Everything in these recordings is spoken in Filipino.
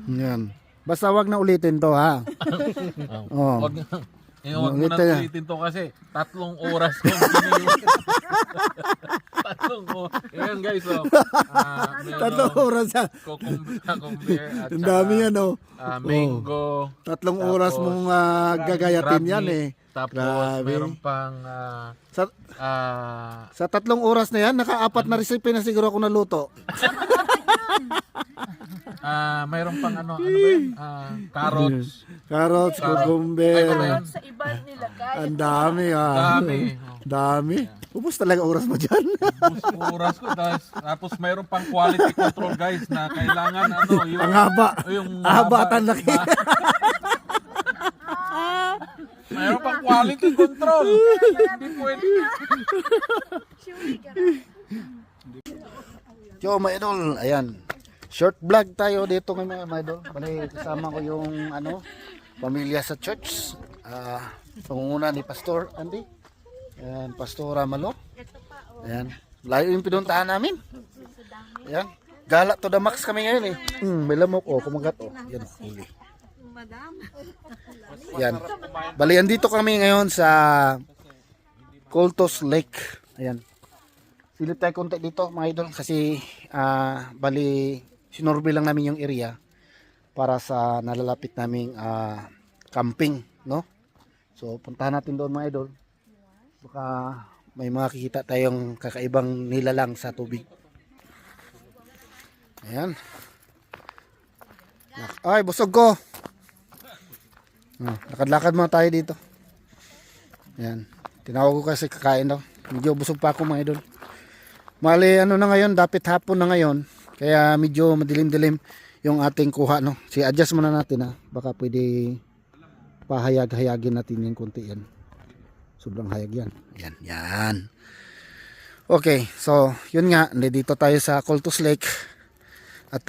Yan. Basta wag na ulitin to ha. Oh. Wag mo na ulitin to kasi 3 oras kong giniwan. 3 oras. Ayan guys, oh. 3 oras ha. Kukumber at Ang dami yan oh. mango. 3 oras mong gagayatin yan eh. Tapos Grabe. meron pang Sa 3 oras na yan, naka-4 na recipe na siguro ako naluto. mayroon pang ano ba yun? Carrots. Carrots, cucumber. Sa iba nilagay. Ang dami ah. Dami. Dami. Ubus talaga oras mo dyan. Oras ko. Tapos mayroon pang quality control guys na kailangan ano. Yung, Ang haba. Yung Haba at ang laki. Mayroon pang quality control. Hindi pwede. Yo, mga idol, ayan. Short vlog tayo dito ngayon mga idol. Bali, kasama ko yung pamilya sa church. Pangunguna ni Pastor Andy. Ayan, Pastora Malo. Ayan. Layo yung pinuntahan namin. Ayan. Gala to the max kami ngayon eh. May lamok oh, kumagat oh. Yan, huli. Ayan. Bali, andito kami ngayon sa Coltos Lake. Ayan. Silip tayo konti dito mga idol kasi bali sinorbe lang namin yung area para sa nalalapit naming camping, no? So puntahan natin doon mga idol. Baka may makikita tayong kakaibang nilalang sa tubig. Ayan. Ay, busog ko. Lakad-lakad muna tayo dito. Ayan. Tinawag ko kasi kakain daw. Medyo busog pa ako mga idol. Mali ano na ngayon, dapat hapon na ngayon. Kaya medyo madilim-dilim yung ating kuha, no. Si-adjust muna natin ha. Baka pwede pahayag-hayagin natin yung konti yan. Sobrang hayag yan. Yan, yan. Okay, so yun nga, dito tayo sa Coltos Lake. At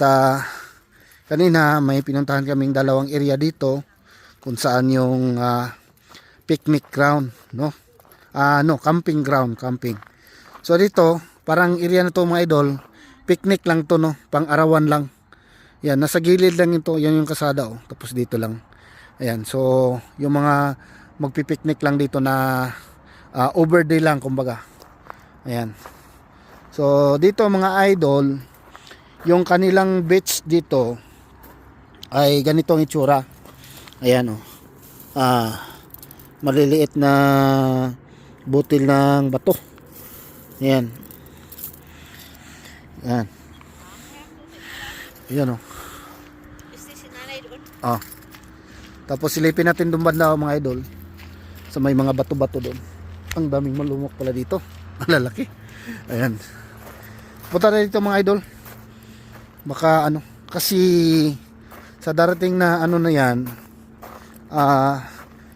kanina may pinuntahan kaming 2 area dito kung saan yung picnic ground, no. Camping ground, camping. So dito, parang area na to mga idol, picnic lang to, no, pang-arawan lang. Yan, nasa gilid lang ito, yan yung kasada oh. Tapos dito lang. Ayan, so yung mga magpi-picnic lang dito na overday lang kumbaga. Ayan. So dito mga idol, yung kanilang beach dito ay ganito ang itsura. Ayan oh. Maliliit na butil ng bato. Ayan. Yan. Ayan o. Tapos silipin natin doon banda mga idol. Sa may mga bato-bato doon. Ang daming malumok pala dito. Ang lalaki. Ayan. Punta na dito mga idol. Baka kasi sa darating na na yan,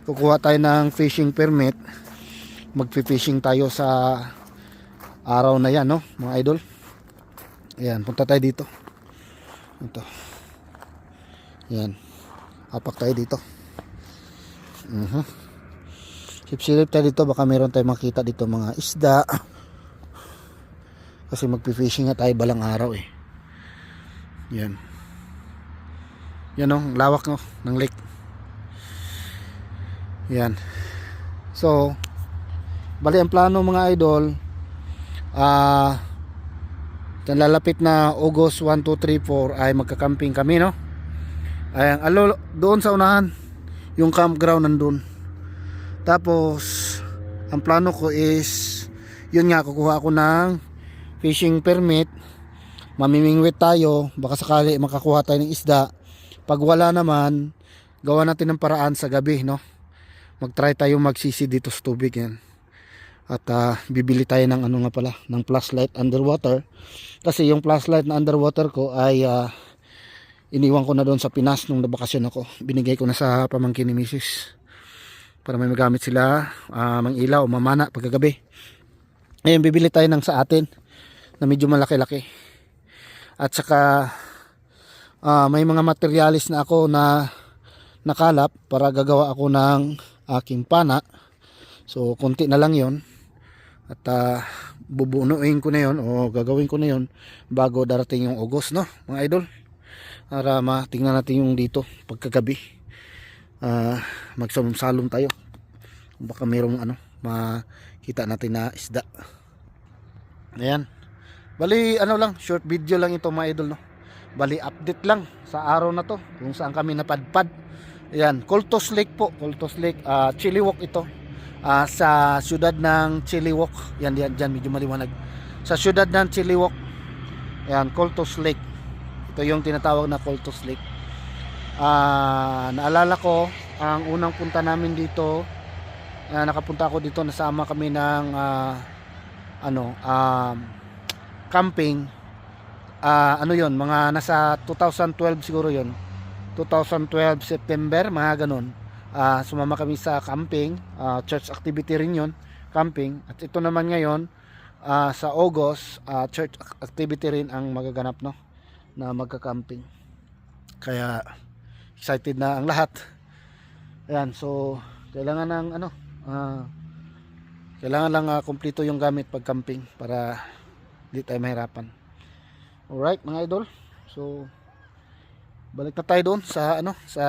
kukuha tayo ng fishing permit. Magfi-fishing tayo sa araw na yan, no, mga idol. Ayan, punta tayo dito. Ito. Ayan. Apak tayo dito. Sip-silip tayo dito. Baka meron tayo makita dito mga isda. Kasi magpi-fishing nga tayo balang araw eh. Yan. Yan o, lawak no, ng lake. Yan. So, bali ang plano mga idol, lalapit na August 1, 2, 3, 4 ay magka-camping kami, no. Ayan, doon sa unahan yung campground nandun. Tapos ang plano ko is yun nga, kukuha ako ng fishing permit. Mamimingwit tayo, baka sakali makakuha tayo ng isda. Pag wala naman, gawa natin ng paraan sa gabi, no. Mag-try tayo magsisi dito sa tubig yan. At bibili tayo ng ng flashlight underwater. Kasi yung flashlight na underwater ko ay iniwan ko na doon sa Pinas nung nabakasyon ako. Binigay ko na sa pamangkin ni Mrs. Para may magamit sila, mang-ilaw o mamana pagkagabi. Ngayon bibili tayo ng sa atin na medyo malaki-laki. At saka may mga materialis na ako na nakalap para gagawa ako ng aking pana. So konti na lang yon. At bubunuin ko na yon o gagawin ko na yon bago darating yung August, no mga idol, para matingnan natin yung dito pagkagabi. Magsalom-salom tayo, baka mayroong makita natin na isda. Ayan, bali lang, short video lang ito mga idol, no. Bali update lang sa araw na to kung saan kami napadpad. Ayan, Coltos Lake po, Coltos Lake, Chilliwack ito. Sa siyudad ng Chilliwack. Yan dyan medyo maliwanag. Sa siyudad ng Chilliwack. Ayan, Coltos Lake. Ito yung tinatawag na Coltos Lake. Naalala ko ang unang punta namin dito, nakapunta ako dito, nasama kami ng camping. Yon, mga nasa 2012 siguro yon, 2012 September, mga ganon. Sumama kami sa camping, church activity rin yon, camping. At ito naman ngayon, sa August, church activity rin ang magaganap, no, na magka-camping. Kaya excited na ang lahat. Ayan, so kailangan ng kailangan lang kumpleto yung gamit pag camping para hindi tayo mahirapan. Alright mga idol, so balik na tayo doon sa sa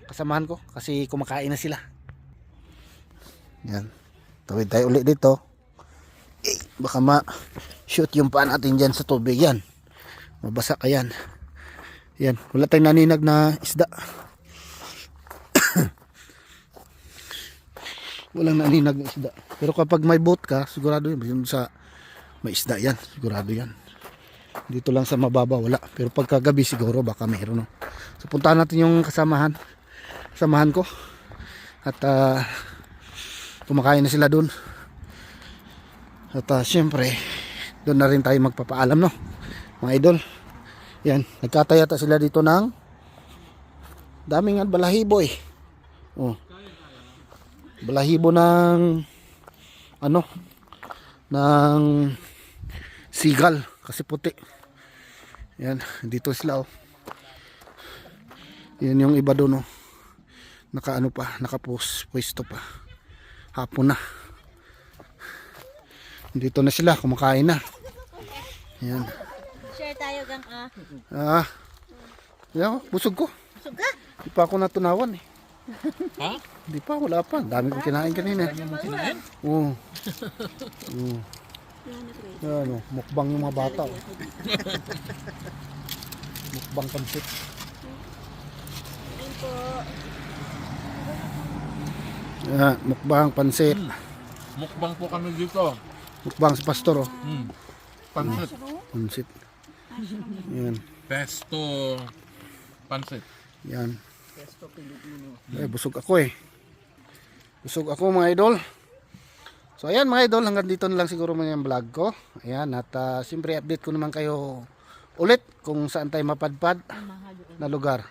kasamahan ko kasi kumakain na sila. Yan, tawid tayo ulit dito. Baka ma-shoot yung paa natin dyan sa tubig. Yan, mabasa ka yan. Yan, wala tayong naninag na isda. Walang naninag na isda. Pero kapag may boat ka, sigurado yun sa may isda yan, sigurado yan. Dito lang sa mababa wala, pero pagkagabi siguro baka mayroon, no? So puntahan natin yung kasamahan ko at kumakain na sila doon. At syempre doon na rin tayo magpapaalam, no mga idol. Yan, nagkatayata sila dito ng daming balahibo balahibo ng ng sigal kasi puti. Yan, dito sila yan yung iba doon, nakapwesto pa, hapon na. Dito na sila, kumakain na. Yan, Share tayo gang yan, busog ko. Busog ka? Di pa ako natunawan Ha? Di pa, wala pa. Dami kong kinain kanina. Oo. Yan, mukbang yung mga bata. Mukbang pansit. Ayun po. Yan, mukbang pansit. Mukbang po kami dito. Mukbang sa pastor, Pansit. Pansit. Yan. Pesto pansit. Yan. Busog ako Busog ako mga idol. So ayan mga idol, hanggang dito na lang siguro yung vlog ko. Ayan, at siyempre update ko naman kayo ulit kung saan tayo mapadpad na lugar.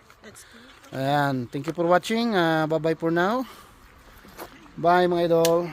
Ayan, thank you for watching. Bye bye for now. Bye mga idol.